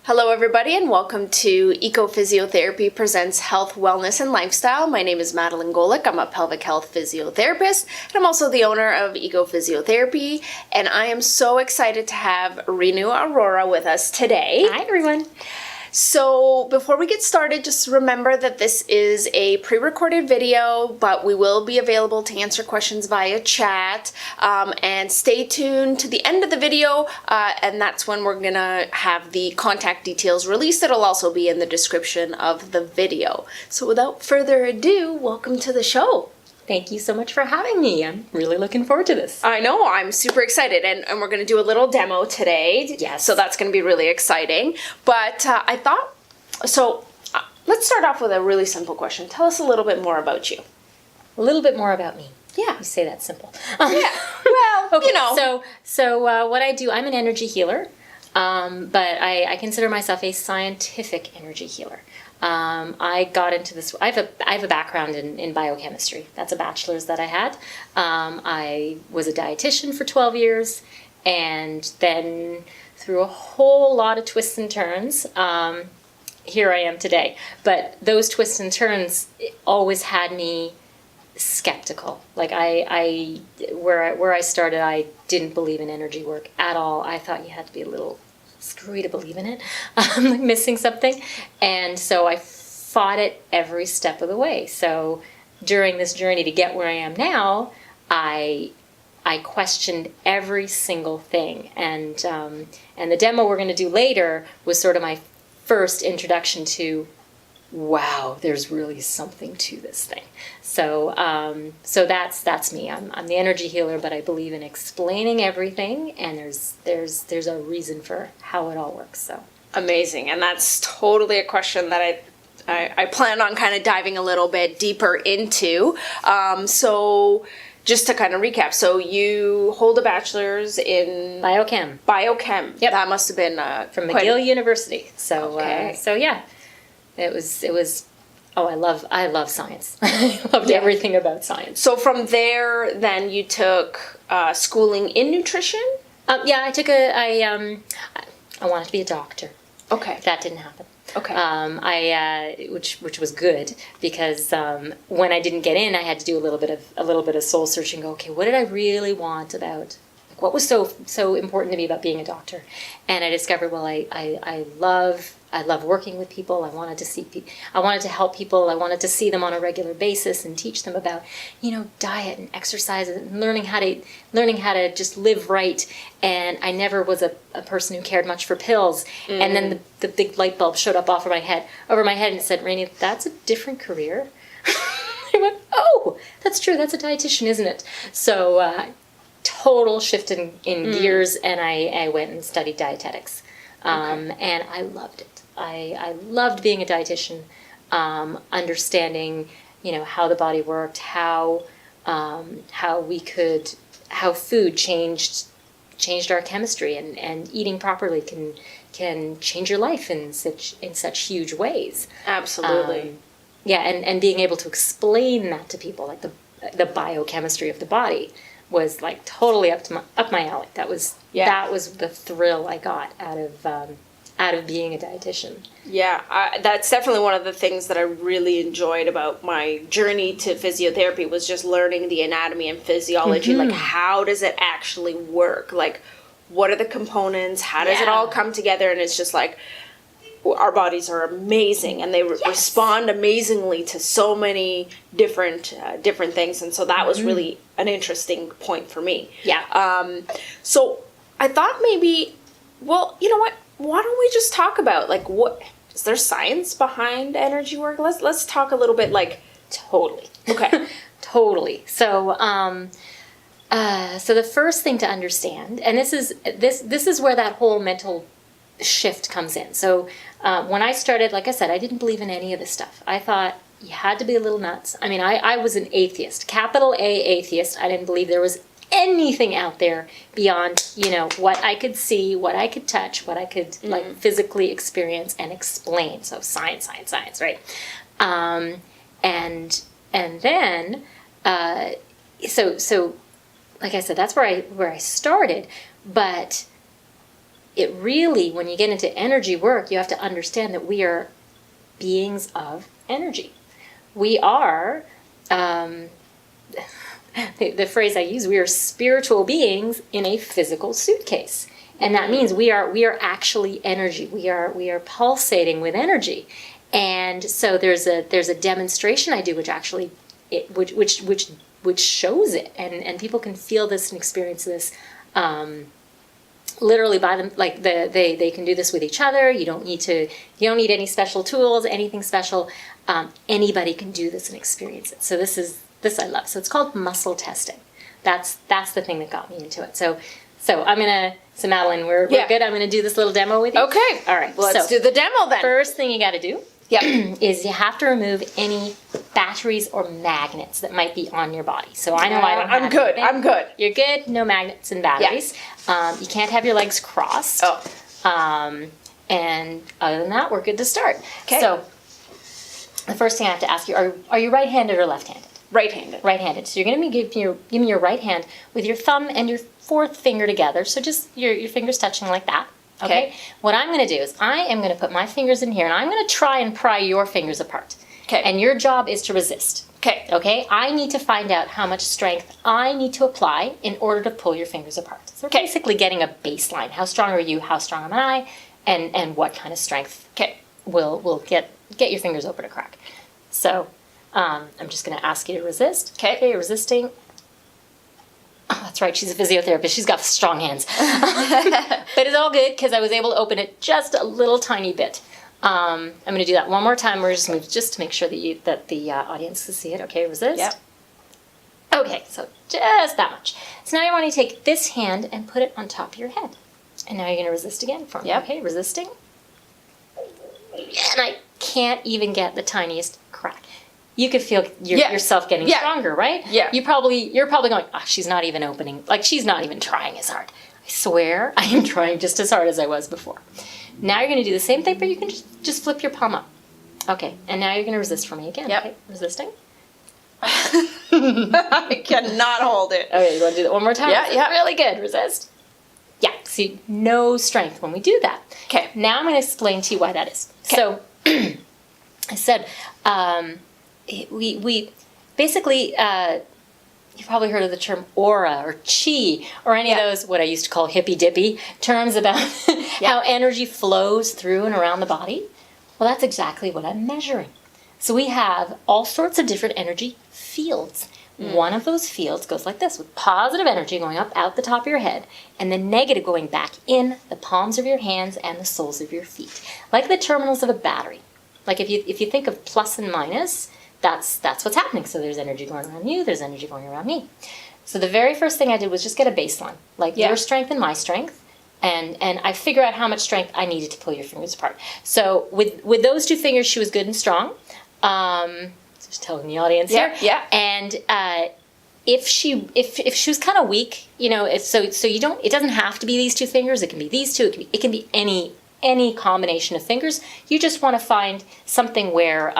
Hello everybody and welcome to Ecophysiotherapy Presents Health, Wellness, and Lifestyle. My name is Madeline Golick. I'm a pelvic health physiotherapist and I'm also the owner of Ecophysiotherapy, and I am so excited to have Renu Arora with us today. Hi everyone. So before we get started, just remember that this is a pre-recorded video, but we will be available to answer questions via chat, and stay tuned to the end of the video, and that's when we're gonna have the contact details released. It'll also be in the description of the video. So without further ado, welcome to the show. Thank you so much for having me. I'm really looking forward to this. I know, I'm super excited, and we're going to do a little demo today. Yes. So that's going to be really exciting. But I thought, let's start off with a really simple question. Tell us a little bit more about you. A little bit more about me. Yeah. You say that simple. Yeah. Well, okay, you know. So what I do, I'm an energy healer, but I consider myself a scientific energy healer. I got into this. I have a background in biochemistry. That's a bachelor's that I had. I was a dietitian for 12 years, and then through a whole lot of twists and turns, here I am today. But those twists and turns always had me skeptical. Like where I started, I didn't believe in energy work at all. I thought you had to be a little screwy to believe in it, like missing something. And so I fought it every step of the way. So during this journey to get where I am now, I questioned every single thing. And the demo we're going to do later was sort of my first introduction to, wow, there's really something to this thing. So that's me. I'm the energy healer, but I believe in explaining everything, and there's a reason for how it all works. So Amazing. And that's totally a question that I plan on kind of diving a little bit deeper into. So just to kind of recap, so you hold a bachelor's in biochem. Yep. That must have been From McGill University. So Okay. so yeah, it was. Oh, I love science. I loved everything about science. So from there, then you took schooling in nutrition? Yeah, I wanted to be a doctor. Okay. That didn't happen. Okay. Which was good, because when I didn't get in, I had to do a little bit of soul searching. Go, okay, what did I really want about? Like, what was so important to me about being a doctor? And I discovered, well, I love working with people. I wanted to help people. I wanted to see them on a regular basis and teach them about, diet and exercise and learning how to just live right. And I never was a person who cared much for pills. And then the big light bulb showed up over my head and it said, Rainey, that's a different career. I went, oh, that's true. That's a dietitian, isn't it? So total shift in gears, and I went and studied dietetics. And I loved it. I loved being a dietitian, understanding, how the body worked, how food changed our chemistry, and eating properly can change your life in such huge ways. Absolutely. And being able to explain that to people, like the biochemistry of the body, was like totally up my alley. That was the thrill I got out of being a dietitian. Yeah, that's definitely one of the things that I really enjoyed about my journey to physiotherapy, was just learning the anatomy and physiology. Like, how does it actually work? Like, what are the components? How does it all come together? And it's just like, our bodies are amazing, and they respond amazingly to so many different things. And so that was really an interesting point for me. Yeah. So I thought maybe, well, you know what? Why don't we just talk about, like, what is there science behind energy work? Let's talk a little bit, like. Totally. Okay. Totally. So so the first thing to understand, and this is where that whole mental shift comes in. So when I started, like I said, I didn't believe in any of this stuff. I thought you had to be a little nuts. I mean, I was an atheist, capital A atheist. I didn't believe there was anything out there beyond, what I could see, what I could touch, what I could like physically experience and explain. So science, right? And then so like I said, that's where I started. But it really, when you get into energy work, you have to understand that we are beings of energy. We are, the phrase I use, we are spiritual beings in a physical suitcase. And that means we are actually energy. We are pulsating with energy. And so there's a demonstration I do which actually which shows it, and people can feel this and experience this literally by them, like they can do this with each other. You don't need any special tools, anything special. Anybody can do this and experience it. So this I love. So it's called muscle testing. That's the thing that got me into it. So Madeline, we're good. I'm gonna do this little demo with you. Okay. All right. Well, let's do the demo then. First thing you got to do is you have to remove any batteries or magnets that might be on your body. So I know I don't have anything. I'm good. You're good. No magnets and batteries. Yeah. You can't have your legs crossed. Oh. And other than that, we're good to start. Okay. So the first thing I have to ask you, are you right-handed or left-handed? Right-handed. Right-handed. So you're going to be giving your right hand with your thumb and your fourth finger together. So just your fingers touching like that. Okay. What I'm going to do is I am going to put my fingers in here, and I'm going to try and pry your fingers apart. Okay. And your job is to resist. Okay. Okay. I need to find out how much strength I need to apply in order to pull your fingers apart. So we're basically getting a baseline. How strong are you? How strong am I? And what kind of strength will get your fingers open to crack. So I'm just going to ask you to resist. Okay. Resisting. Oh, that's right. She's a physiotherapist. She's got strong hands. But it's all good because I was able to open it just a little tiny bit. I'm going to do that one more time. We're just move just to make sure that the audience can see it. Okay, resist. Yep. Okay, so just that much. So now you want to take this hand and put it on top of your head. And now you're going to resist again for me. Yep. Okay, resisting. And I can't even get the tiniest crack. You could feel yourself getting stronger, right? Yeah. You're probably going, she's not even opening. Like, she's not even trying as hard. I swear I am trying just as hard as I was before. Now you're going to do the same thing, but you can just flip your palm up. Okay, and now you're going to resist for me again. Yep. Okay, resisting. I cannot hold it. Okay, you want to do that one more time? Yeah. Really good. Resist. Yeah, see, no strength when we do that. Okay. Now I'm going to explain to you why that is. Okay. So, I said, we basically, you've probably heard of the term aura or chi or any of those, what I used to call hippy-dippy terms about how energy flows through and around the body. Well, that's exactly what I'm measuring. So we have all sorts of different energy fields. One of those fields goes like this, with positive energy going up out the top of your head, and then negative going back in the palms of your hands and the soles of your feet, like the terminals of a battery. Like if you think of plus and minus, that's what's happening. So there's energy going around you, there's energy going around me. So the very first thing I did was just get a baseline, like your strength and my strength, and I figure out how much strength I needed to pull your fingers apart. So with those two fingers, she was good and strong. Just telling the audience here. Yeah. And if she was kind of weak, so you don't. It doesn't have to be these two fingers. It can be these two. It can be any combination of fingers. You just want to find something where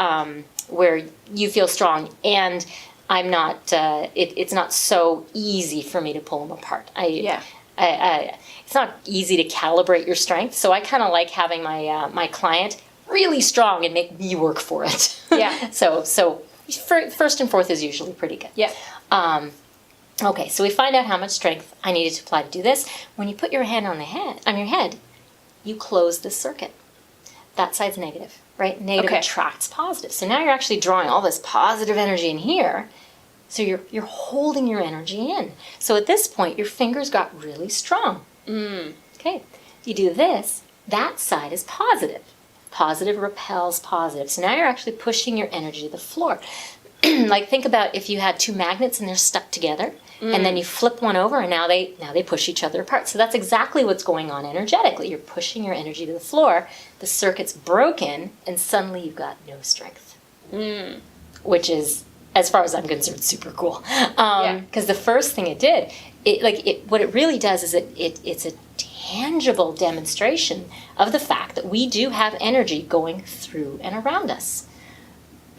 you feel strong, and I'm not. It's not so easy for me to pull them apart. It's not easy to calibrate your strength. So I kind of like having my client really strong and make me work for it. Yeah. So first and fourth is usually pretty good. Yeah. Okay, so we find out how much strength I needed to apply to do this. When you put your hand on your head, you close the circuit. That side's negative, right? Negative attracts positive. So now you're actually drawing all this positive energy in here. So you're holding your energy in. So at this point, your fingers got really strong. Okay. You do this, that side is positive. Positive repels positive. So now you're actually pushing your energy to the floor. Like think about if you had two magnets and they're stuck together, and then you flip one over and now they push each other apart. So that's exactly what's going on energetically. You're pushing your energy to the floor, the circuit's broken, and suddenly you've got no strength. Which is, as far as I'm concerned, super cool. Because the first thing it did, what it really does is it's a tangible demonstration of the fact that we do have energy going through and around us.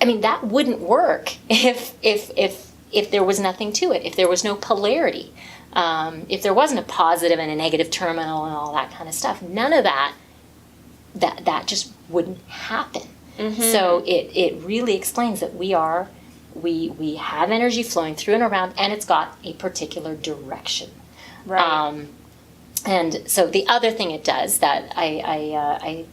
I mean, that wouldn't work if there was nothing to it, if there was no polarity. if there wasn't a positive and a negative terminal and all that kind of stuff, none of that just wouldn't happen. So it really explains that we have energy flowing through and around, and it's got a particular direction. Right. And so the other thing it does that I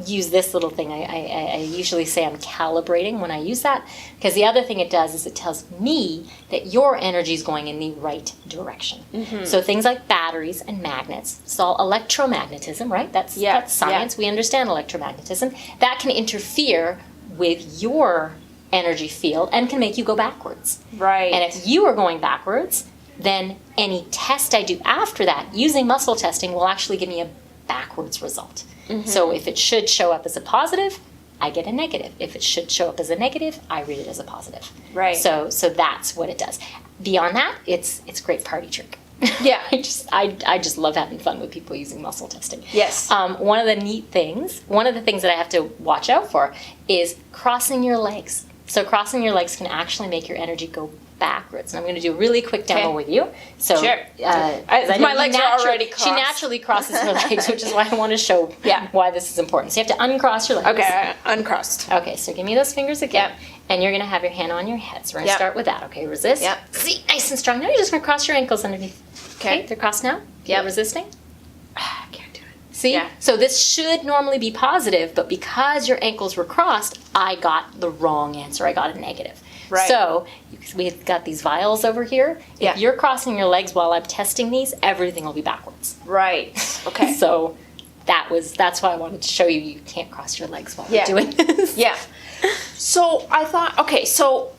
use this little thing, I usually say I'm calibrating when I use that, because the other thing it does is it tells me that your energy is going in the right direction. So things like batteries and magnets, it's all electromagnetism, right? That's science. We understand electromagnetism. That can interfere with your energy field and can make you go backwards. Right. And if you are going backwards, then any test I do after that, using muscle testing, will actually give me a backwards result. So if it should show up as a positive, I get a negative. If it should show up as a negative, I read it as a positive. Right. So that's what it does. Beyond that, it's a great party trick. Yeah. I just love having fun with people using muscle testing. Yes. One of the things that I have to watch out for is crossing your legs. So crossing your legs can actually make your energy go backwards. And I'm going to do a really quick demo with you. So, sure. My legs are already crossed. She naturally crosses her legs, which is why I want to show why this is important. So you have to uncross your legs. Okay, uncrossed. Okay, so give me those fingers again. And you're going to have your hand on your head. So we're going to start with that. Okay, resist. See, nice and strong. Now you're just going to cross your ankles underneath. Okay, they're crossed now. You're resisting. I can't do it. See? So this should normally be positive, but because your ankles were crossed, I got the wrong answer. I got a negative. Right. So we've got these vials over here. If you're crossing your legs while I'm testing these, everything will be backwards. Right. Okay. So that's why I wanted to show you can't cross your legs while we're doing this. Yeah. So I thought, okay, so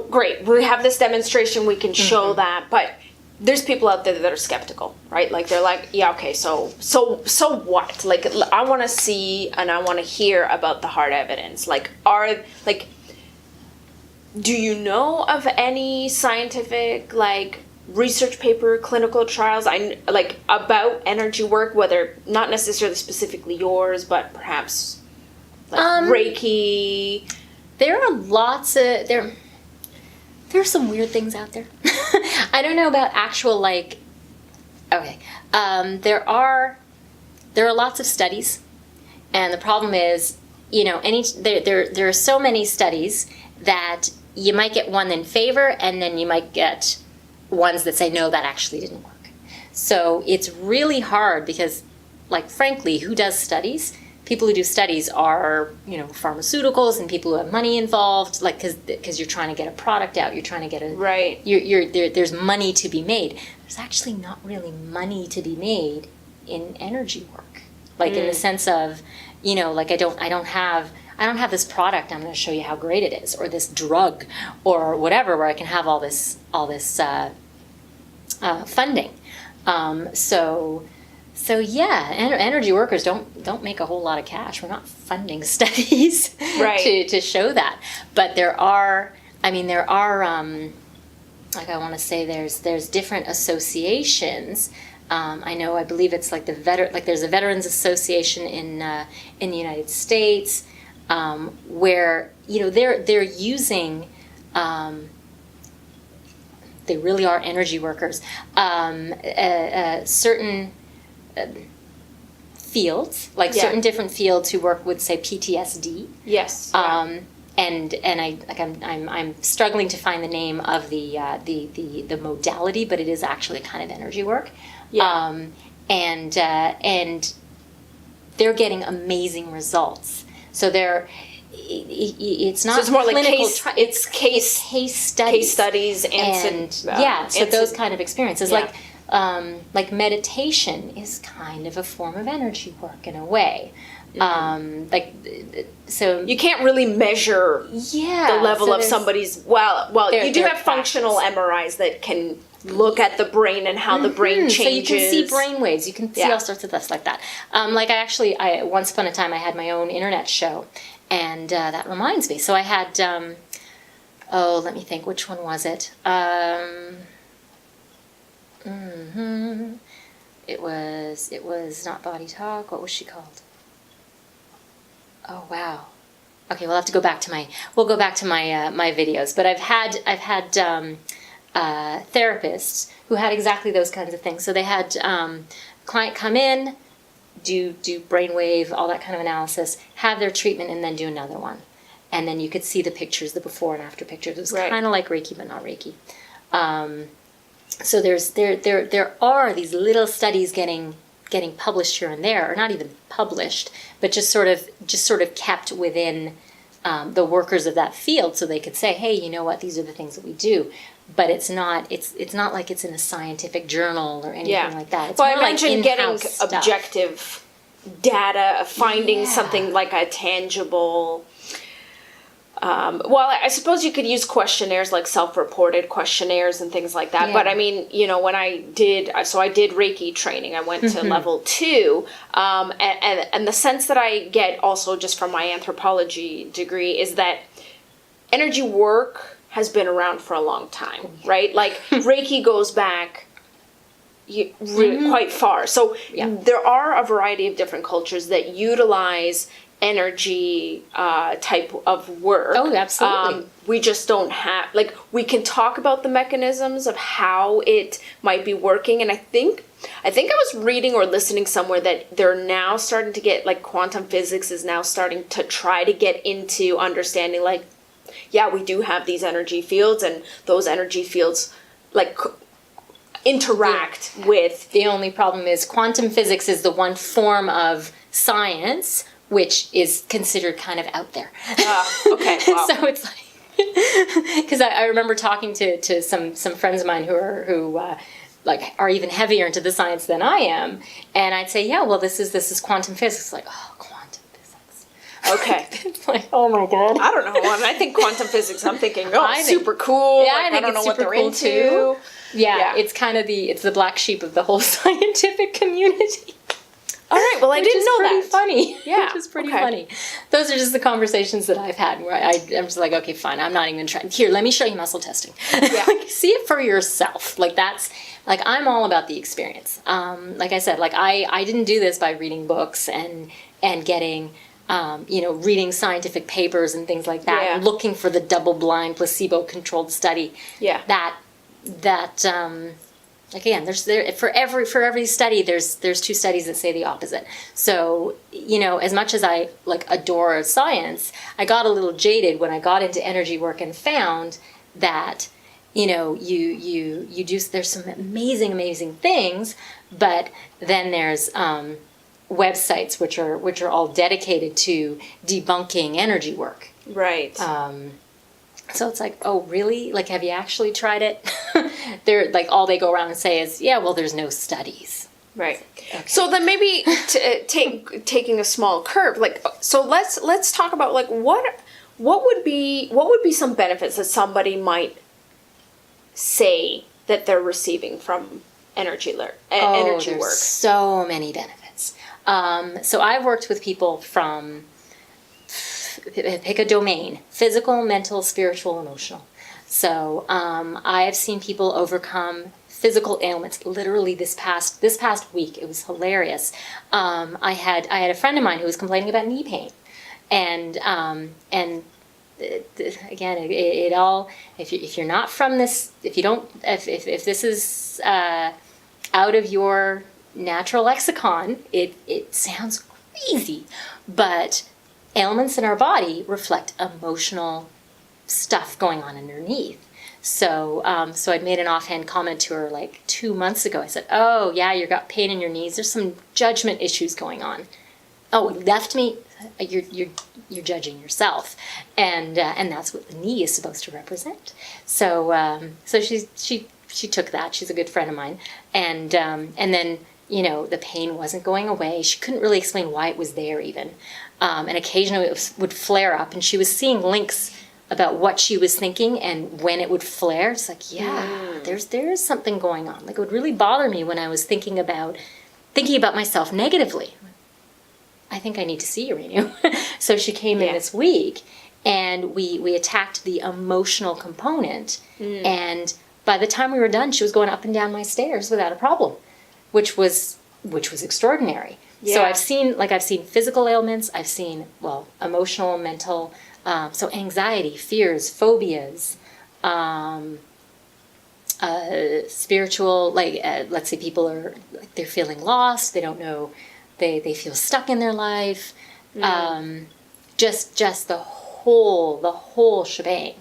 great. We have this demonstration. We can show that, but there's people out there that are skeptical, right? Like they're like, yeah, okay, so what? Like I want to see and I want to hear about the hard evidence. Do you know of any scientific research paper, clinical trials, about energy work, whether not necessarily specifically yours, but perhaps Reiki? There are lots of there are some weird things out there. I don't know about actual there are lots of studies, and the problem is, there are so many studies that you might get one in favor, and then you might get ones that say, no, that actually didn't work. So it's really hard because, frankly, who does studies? People who do studies are, pharmaceuticals and people who have money involved, because you're trying to get a product out, you're trying to get there's money to be made. There's actually not really money to be made in energy work, in the sense of, I don't have this product. I'm going to show you how great it is, or this drug, or whatever, where I can have all this funding. So yeah, energy workers don't make a whole lot of cash. We're not funding studies to show that. But there are I want to say there's different associations. I believe it's there's a Veterans Association in the United States. Where they're using, they really are energy workers, certain fields, certain different fields who work with, say, PTSD. Yes. And I'm struggling to find the name of the modality, but it is actually a kind of energy work. Yeah. And they're getting amazing results. So it's not. So it's more clinical case studies and so those kind of experiences, like meditation is kind of a form of energy work in a way. So you can't really measure the level of somebody's. You do have functional MRIs that can look at the brain and how the brain changes. So you can see brain waves. You can see all sorts of stuff like that. I once upon a time I had my own internet show, and that reminds me. So I had, let me think. Which one was it? It was not Body Talk. What was she called? Oh wow. Okay, we'll have to go back to my. We'll go back to my my videos. But I've had therapists who had exactly those kinds of things. So they had client come in, do brainwave, all that kind of analysis, have their treatment, and then do another one. And then you could see the pictures, the before and after pictures. It was kind of like Reiki, but not Reiki. So there are these little studies getting published here and there, or not even published, but just sort of kept within the workers of that field, so they could say, hey, you know what, these are the things that we do. But it's not like it's in a scientific journal or anything like that. It's well, more I mentioned like getting stuff. Objective data, finding something like a tangible. Well, I suppose you could use questionnaires, like self-reported questionnaires and things like that. Yeah. But I mean, when I did Reiki training, I went to level 2, and the sense that I get also just from my anthropology degree is that energy work has been around for a long time, right? Like Reiki goes back quite far. So there are a variety of different cultures that utilize energy type of work. Oh, absolutely. We just don't have, we can talk about the mechanisms of how it might be working. And I think I was reading or listening somewhere that they're now starting to get, quantum physics is now starting to try to get into understanding, we do have these energy fields, and those energy fields, interact with... The only problem is quantum physics is the one form of science which is considered kind of out there. Okay, wow. So it's because I remember talking to some friends of mine who are even heavier into the science than I am, and I'd say, this is quantum physics. Quantum physics. Okay. It's oh my god. I don't know. When I think quantum physics, I'm thinking, super cool. Yeah, I don't know what they're cool into. Too. Yeah, it's kind of the black sheep of the whole scientific community. All right, well, I didn't know that. Which is pretty funny. Yeah. Which is pretty funny. Those are just the conversations that I've had where I'm just like, okay, fine, I'm not even going to try. Here, let me show you muscle testing. Yeah. See it for yourself. I'm all about the experience. Like I said, I didn't do this by reading books and getting, reading scientific papers and things like that, and looking for the double-blind, placebo-controlled study. Yeah. Again, for every study, there's 2 studies that say the opposite. So, as much as I adore science, I got a little jaded when I got into energy work and found that, you do, there's some amazing things, but then there's websites which are all dedicated to debunking energy work. Right. So it's oh, really? Have you actually tried it? They're all they go around and say is, there's no studies. Right. Okay. So then maybe taking a small curve, so let's talk about what would be some benefits that somebody might say that they're receiving from energy work. So many benefits. So I've worked with people from, pick a domain: physical, mental, spiritual, emotional. So I have seen people overcome physical ailments. Literally this past week, it was hilarious. I had a friend of mine who was complaining about knee pain, and again, it all, if you're not from this, if this is out of your natural lexicon, it sounds crazy, but ailments in our body reflect emotional stuff going on underneath. So I'd made an offhand comment to her 2 months ago. I said, "Oh yeah, you got pain in your knees. There's some judgment issues going on." "Oh, it left me." You're judging yourself, and that's what the knee is supposed to represent. So she took that. She's a good friend of mine, and then the pain wasn't going away. She couldn't really explain why it was there even. And occasionally it would flare up, and she was seeing links about what she was thinking and when it would flare. It's there is something going on. It would really bother me when I was thinking about myself negatively. I think I need to see you, Renu. So she came in this week, and we attacked the emotional component. And by the time we were done, she was going up and down my stairs without a problem, which was extraordinary. Yeah. So I've seen physical ailments. I've seen emotional, mental. So anxiety, fears, phobias, spiritual, like let's say people are like they're feeling lost, they don't know, they feel stuck in their life, just the whole shebang.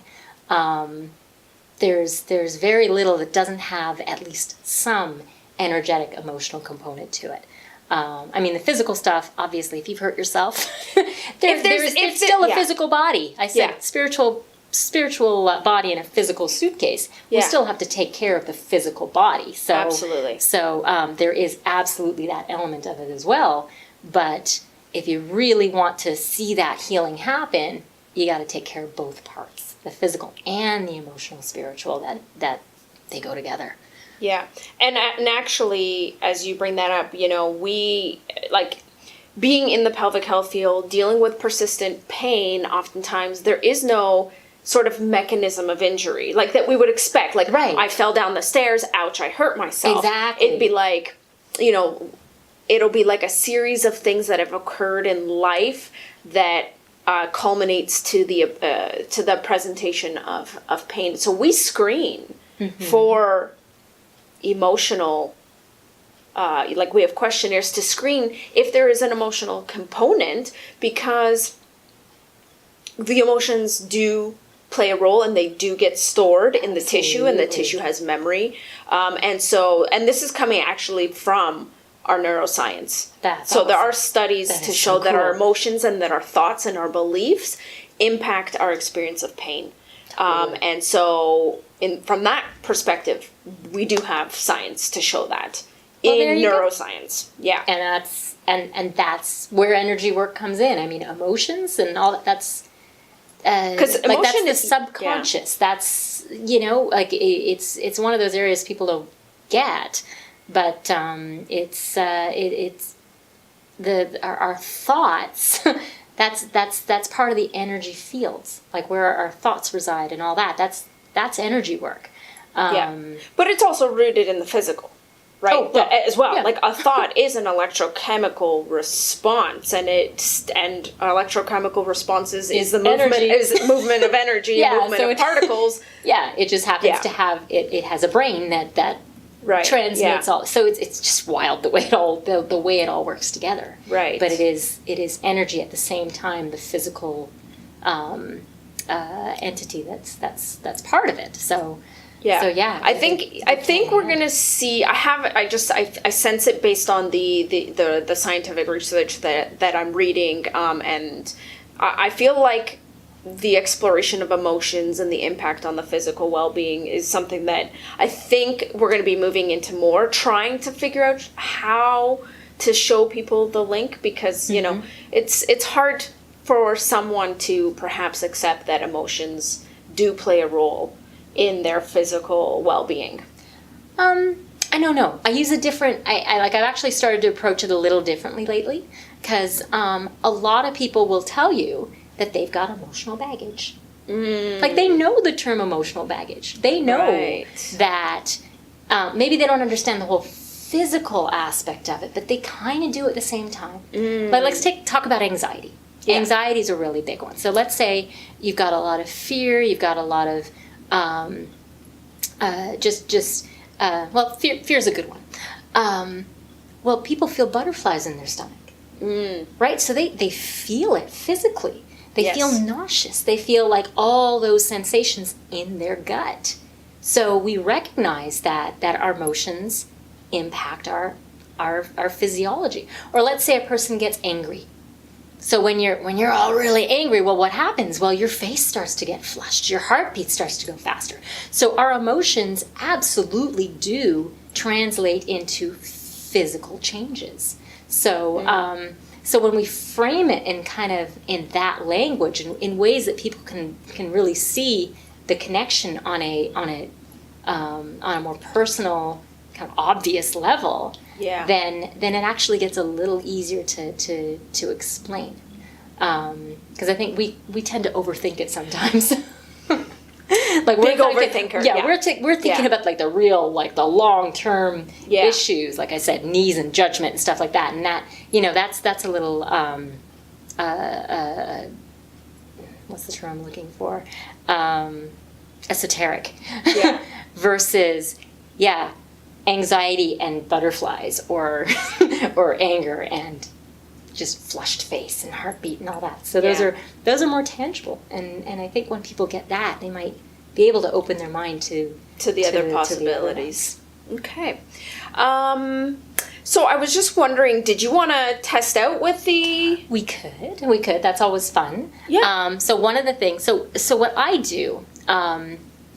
There's very little that doesn't have at least some energetic emotional component to it. I mean, the physical stuff, obviously, if you've hurt yourself, it's still a physical body. I said spiritual body in a physical suitcase. We still have to take care of the physical body. So, absolutely. So there is absolutely that element of it as well. But if you really want to see that healing happen, you got to take care of both parts, the physical and the emotional, spiritual, that they go together. Yeah. And actually, as you bring that up, we, like, being in the pelvic health field, dealing with persistent pain, oftentimes there is no sort of mechanism of injury, like, that we would expect. Like, right. I fell down the stairs, ouch, I hurt myself. Exactly. It'd be like, it'll be like a series of things that have occurred in life that culminates to the presentation of pain. So we screen for emotional, like, we have questionnaires to screen if there is an emotional component, because the emotions do play a role and they do get stored in the tissue, and the tissue has memory. And this is coming actually from our neuroscience. That's so awesome. There are studies to show that our cool. emotions and that our thoughts and our beliefs impact our experience of pain. And so from that perspective, we do have science to show that in neuroscience. Go. Yeah. And that's where energy work comes in. I mean, emotions and all that, that's because like that's the subconscious. Yeah. That's, like it's one of those areas people don't get, but it's our thoughts. That's part of the energy fields, like where our thoughts reside and all that. That's energy work. But it's also rooted in the physical, right? As well. Yeah. Like, a thought is an electrochemical response, and electrochemical responses is the movement of energy, movement of particles. Yeah, it just happens to have it has a brain that transmits all. So it's just wild the way it all works together. Right. But it is energy at the same time, the physical entity that's part of it. So I think we're gonna see. I sense it based on the scientific research that I'm reading, and I feel like the exploration of emotions and the impact on the physical well-being is something that I think we're going to be moving into more, trying to figure out how to show people the link, because it's hard for someone to perhaps accept that emotions do play a role in their physical well-being. I don't know. I use a different. I've actually started to approach it a little differently lately, because a lot of people will tell you that they've got emotional baggage. Like, they know the term emotional baggage. They know that maybe they don't understand the whole physical aspect of it, but they kind of do at the same time. But let's talk about anxiety. Yeah. Anxiety is a really big one. So let's say you've got a lot of fear, you've got a lot of fear's a good one. Well, people feel butterflies in their stomach, right? So they feel it physically. They feel nauseous. They feel like all those sensations in their gut. So we recognize that our emotions impact our physiology. Or let's say a person gets angry. So when you're all really angry, well, what happens? Well, your face starts to get flushed. Your heartbeat starts to go faster. So our emotions absolutely do translate into physical changes. So so when we frame it in that language, in ways that people can really see the connection on a more personal, kind of obvious level, then it actually gets a little easier to explain. Because I think we tend to overthink it sometimes. Like, big overthinker. We're thinking about like the real, like the long-term issues, like I said, needs and judgment and stuff like that, and that that's a little what's the term I'm looking for? Esoteric. Yeah. versus, anxiety and butterflies, or or anger and just flushed face and heartbeat and all that. So those are more tangible, and I think when people get that, they might be able to open their mind to the other possibilities. Okay. So I was just wondering, did you want to test out with the... We could. That's always fun. Yeah. So one of the things, so what I do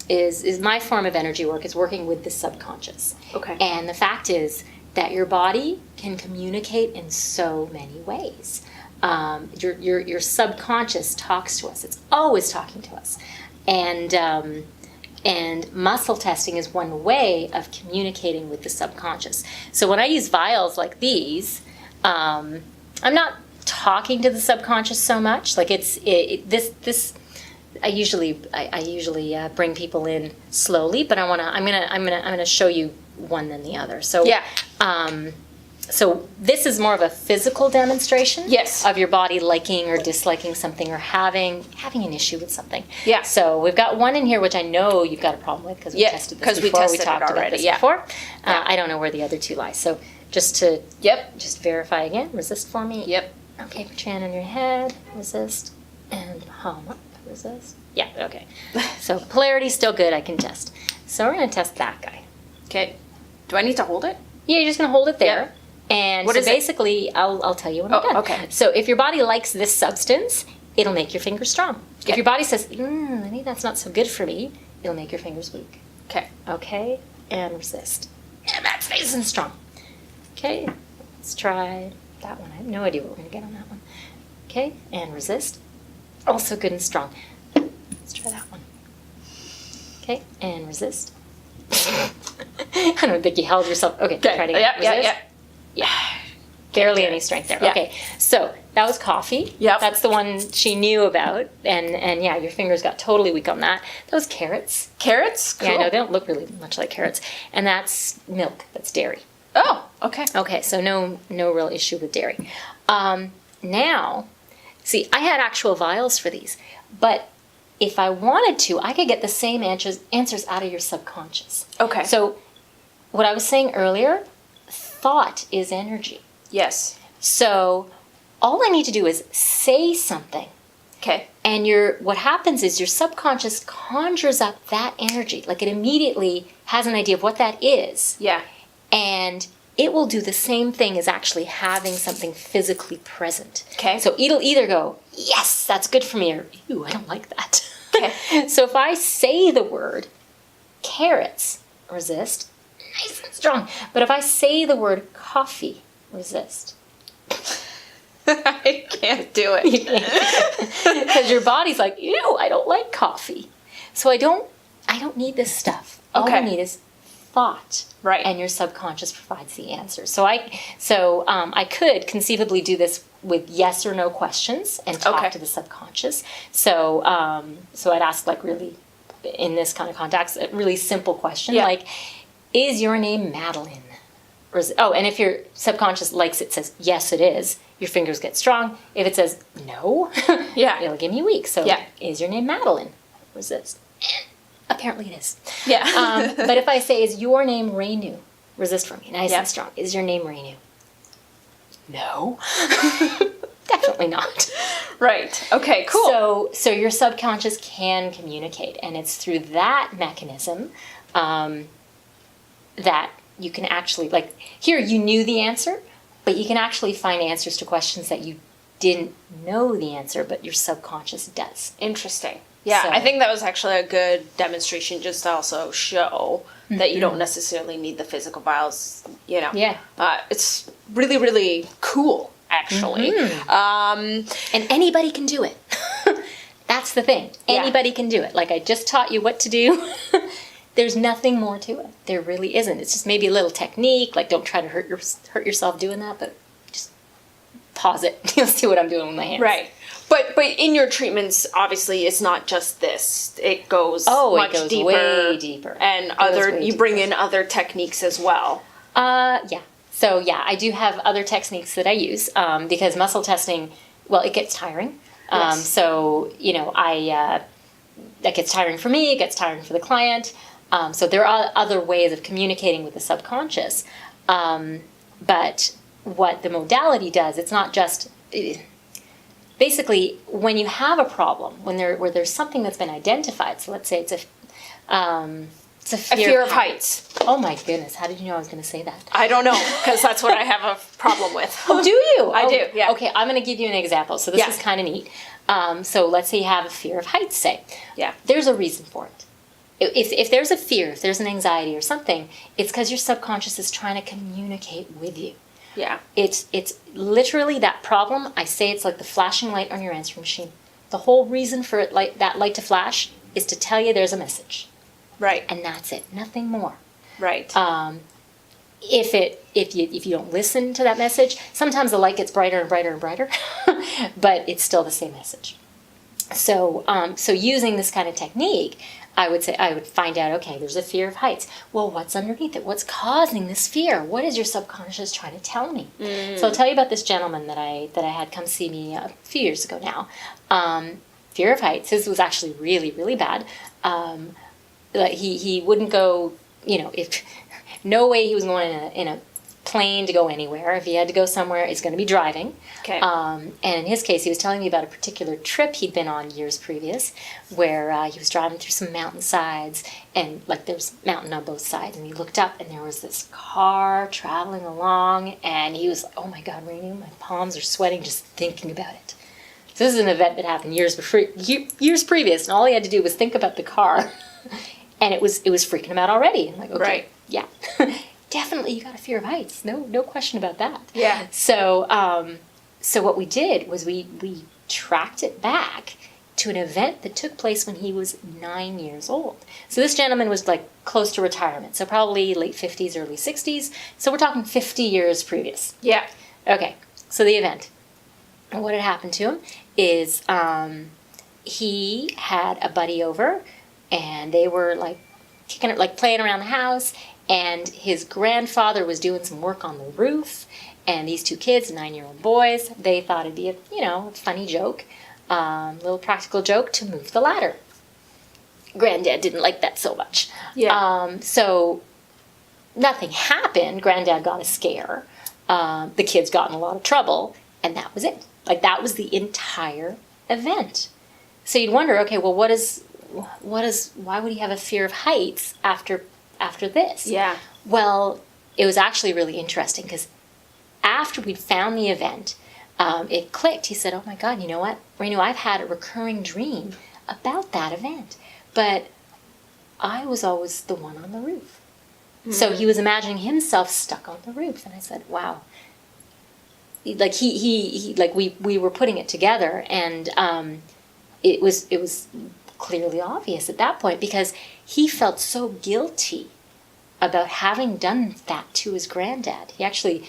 is my form of energy work is working with the subconscious. Okay. And the fact is that your body can communicate in so many ways. Your subconscious talks to us. It's always talking to us. And muscle testing is one way of communicating with the subconscious. So when I use vials like these, I'm not talking to the subconscious so much. Like this. I usually bring people in slowly, but I'm gonna show you one then the other. So So this is more of a physical demonstration of your body liking or disliking something or having an issue with something. Yeah. So we've got one in here which I know you've got a problem with because we tested this before. We talked about this before. I don't know where the other two lie. So just to just verify again. Resist for me. Yep. Okay, put your hand on your head. Resist. And palm up. Resist. Yeah, okay. So polarity's still good. I can test. So we're going to test that guy. Okay. Do I need to hold it? Yeah, you're just going to hold it there. Yep. And what so is basically, I'll tell you when I'm done. Okay. So if your body likes this substance, it'll make your fingers strong. If your body says, maybe that's not so good for me, it'll make your fingers weak. Okay. Okay, and resist. And that's nice and strong. Okay, let's try that one. I have no idea what we're going to get on that one. Okay, and resist. Also good and strong. Let's try that one. Okay, and resist. I don't think you held yourself. Okay, try to resist. Yeah. Barely any strength there. Yeah. Okay, so that was coffee. Yep. That's the one she knew about. And yeah, your fingers got totally weak on that. That was carrots. Carrots? Cool. Yeah, I know, they don't look really much like carrots. And that's milk. That's dairy. Oh, okay. Okay, so no real issue with dairy. Now, see, I had actual vials for these. But if I wanted to, I could get the same answers out of your subconscious. Okay. So what I was saying earlier, thought is energy. Yes. So all I need to do is say something. Okay. And what happens is your subconscious conjures up that energy. Like it immediately has an idea of what that is. Yeah. And it will do the same thing as actually having something physically present. Okay. So it'll either go, yes, that's good for me, or ew, I don't like that. Okay. So if I say the word carrots, resist, nice and strong. But if I say the word coffee, resist. I can't do it. Because your body's like, ew, I don't like coffee. So I don't need this stuff. All I need is thought. Right. And your subconscious provides the answer. So I could conceivably do this with yes or no questions and talk to the subconscious. So I'd ask like really, in this kind of context, a really simple question like, is your name Madeline? And if your subconscious likes it, says, yes, it is, your fingers get strong. If it says no, it'll give me weak. So is your name Madeline? Resist. Apparently it is. Yeah. But if I say, is your name Renu? Resist for me. Nice and strong. Is your name Renu? No. Definitely not. Right. Okay, cool. So your subconscious can communicate, and it's through that mechanism that you can actually, like, here you knew the answer, but you can actually find answers to questions that you didn't know the answer, but your subconscious does. Interesting. Yeah, I think that was actually a good demonstration just to also show that you don't necessarily need the physical vials, you know. Yeah. It's really, really cool, actually. And anybody can do it. That's the thing. Anybody can do it. Like, I just taught you what to do. There's nothing more to it. There really isn't. It's just maybe a little technique. Like, don't try to hurt yourself doing that, but just pause it. You'll see what I'm doing with my hands. Right. But in your treatments, obviously, it's not just this. It goes much deeper. Way deeper. And you bring in other techniques as well. Yeah. So, yeah, I do have other techniques that I use because muscle testing, well, it gets tiring. So, you know, that gets tiring for me. It gets tiring for the client. So there are other ways of communicating with the subconscious. But what the modality does, it's not just... Basically, when you have a problem, where there's something that's been identified, so let's say it's a fear of heights. Oh my goodness, how did you know I was going to say that? I don't know, because that's what I have a problem with. Oh, do you? I do, yeah. Okay, I'm going to give you an example. So this is kind of neat. So let's say you have a fear of heights, say. Yeah. There's a reason for it. If there's a fear, if there's an anxiety or something, it's because your subconscious is trying to communicate with you. Yeah. It's literally that problem. I say it's like the flashing light on your answering machine. The whole reason for it, that light to flash is to tell you there's a message. Right. And that's it. Nothing more. Right. If you don't listen to that message, sometimes the light gets brighter and brighter and brighter, but it's still the same message. So using this kind of technique, I would find out, okay, there's a fear of heights. Well, what's underneath it? What's causing this fear? What is your subconscious trying to tell me? So I'll tell you about this gentleman that I had come see me a few years ago now. Fear of heights. His was actually really, really bad. He wouldn't go, if no way he was going in a plane to go anywhere. If he had to go somewhere, it's going to be driving. Okay. And in his case, he was telling me about a particular trip he'd been on years previous, where he was driving through some mountainsides, and there's mountain on both sides, and he looked up, and there was this car traveling along, and he was, oh my God, Renu, my palms are sweating just thinking about it. So this is an event that happened years previous, and all he had to do was think about the car, and it was freaking him out already. I'm like, okay, right. Yeah. Definitely, you got a fear of heights. No question about that. Yeah. So what we did was we tracked it back to an event that took place when he was 9 years old. So this gentleman was close to retirement, so probably late 50s, early 60s. So we're talking 50 years previous. Yeah. Okay. So the event. And what had happened to him is he had a buddy over, and they were kicking it, playing around the house. And his grandfather was doing some work on the roof, and these two kids, 9-year-old boys, they thought it'd be a funny joke, little practical joke to move the ladder. Granddad didn't like that so much. Yeah. So nothing happened. Granddad got a scare. The kids got in a lot of trouble, and that was it. That was the entire event. So you'd wonder, okay, well, why would he have a fear of heights after this? Yeah. Well, it was actually really interesting because after we'd found the event, it clicked. He said, oh my God, you know what, Renu, I've had a recurring dream about that event, but I was always the one on the roof. Mm-hmm. So he was imagining himself stuck on the roof. And I said, wow. We were putting it together, and it was clearly obvious at that point because he felt so guilty about having done that to his granddad. He actually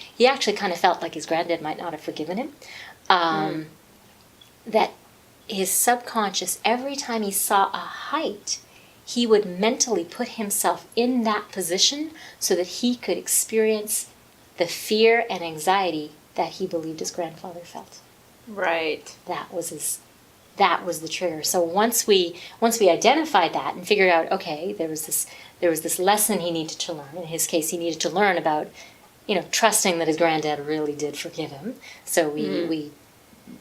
kind of felt like his granddad might not have forgiven him. That his subconscious, every time he saw a height, he would mentally put himself in that position so that he could experience the fear and anxiety that he believed his grandfather felt. Right. That was the trigger. So once we identified that and figured out, okay, there was this lesson he needed to learn. In his case, he needed to learn about, trusting that his granddad really did forgive him. So we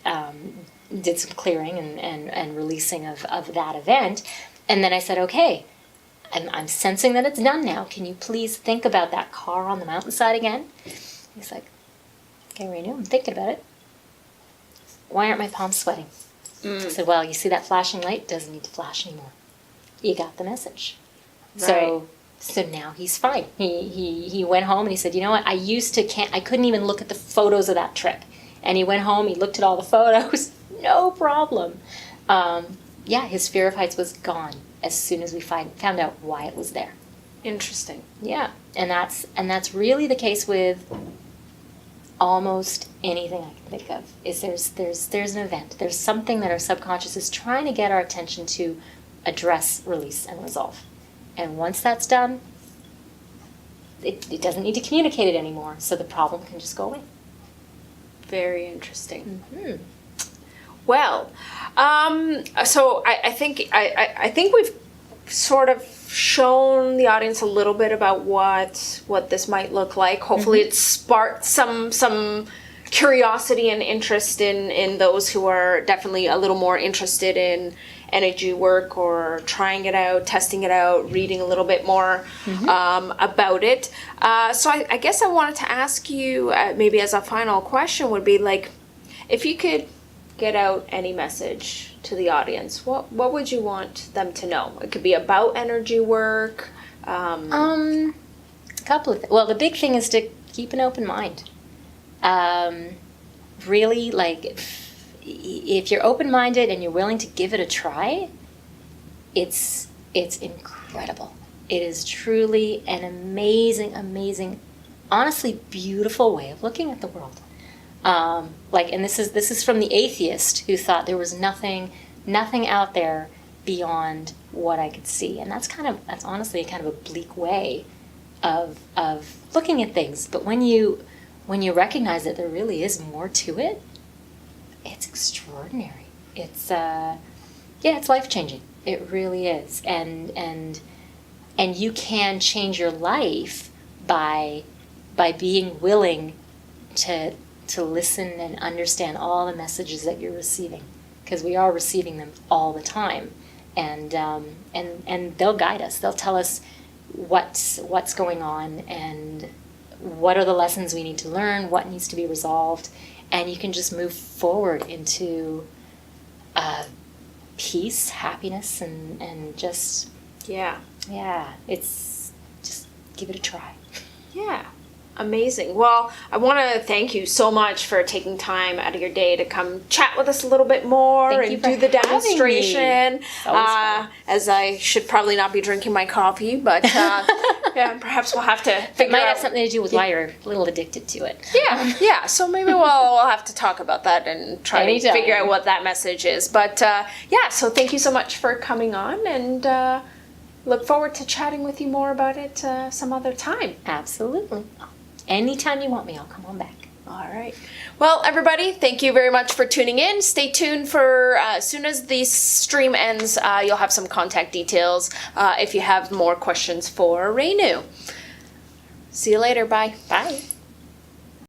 did some clearing and releasing of that event. And then I said, okay, I'm sensing that it's done now. Can you please think about that car on the mountainside again? He's like, okay, Renu, I'm thinking about it. Why aren't my palms sweating? I said, well, you see that flashing light? Doesn't need to flash anymore. You got the message. Right. So now he's fine. He went home and he said, you know what? I couldn't even look at the photos of that trip. And he went home, he looked at all the photos, no problem. His fear of heights was gone as soon as we found out why it was there. Interesting. Yeah, and that's really the case with almost anything I can think of. Is there's an event, there's something that our subconscious is trying to get our attention to address, release, and resolve. And once that's done, it doesn't need to communicate it anymore, so the problem can just go away. Very interesting. Mm-hmm. Well, so I think we've sort of shown the audience a little bit about what this might look like. Hopefully it sparked some curiosity and interest in those who are definitely a little more interested in energy work or trying it out, testing it out, reading a little bit more about it. So I guess I wanted to ask you, maybe as a final question would be like, if you could get out any message to the audience, what would you want them to know? It could be about energy work. A couple of well, the big thing is to keep an open mind. Really, like, if you're open-minded and you're willing to give it a try, it's incredible. It is truly an amazing, honestly beautiful way of looking at the world. And this is from the atheist who thought there was nothing out there beyond what I could see, and that's honestly kind of a bleak way of looking at things. But when you recognize that there really is more to it, it's extraordinary. It's it's life-changing. It really is, and you can change your life by being willing to listen and understand all the messages that you're receiving, because we are receiving them all the time, and they'll guide us. They'll tell us what's going on and what are the lessons we need to learn, what needs to be resolved, and you can just move forward into peace, happiness, and just it's just give it a try. Yeah. Amazing. Well, I want to thank you so much for taking time out of your day to come chat with us a little bit more and do the demonstration. As I should probably not be drinking my coffee, but perhaps we'll have to figure It might out. have something to do with why you're a little addicted to it. Yeah. So maybe we'll have to talk about that and try to figure out what that message is. But so thank you so much for coming on, and look forward to chatting with you more about it some other time. Absolutely. Anytime you want me, I'll come on back. All right. Well, everybody, thank you very much for tuning in. Stay tuned for as soon as the stream ends, you'll have some contact details if you have more questions for Renu. See you later. Bye. Bye.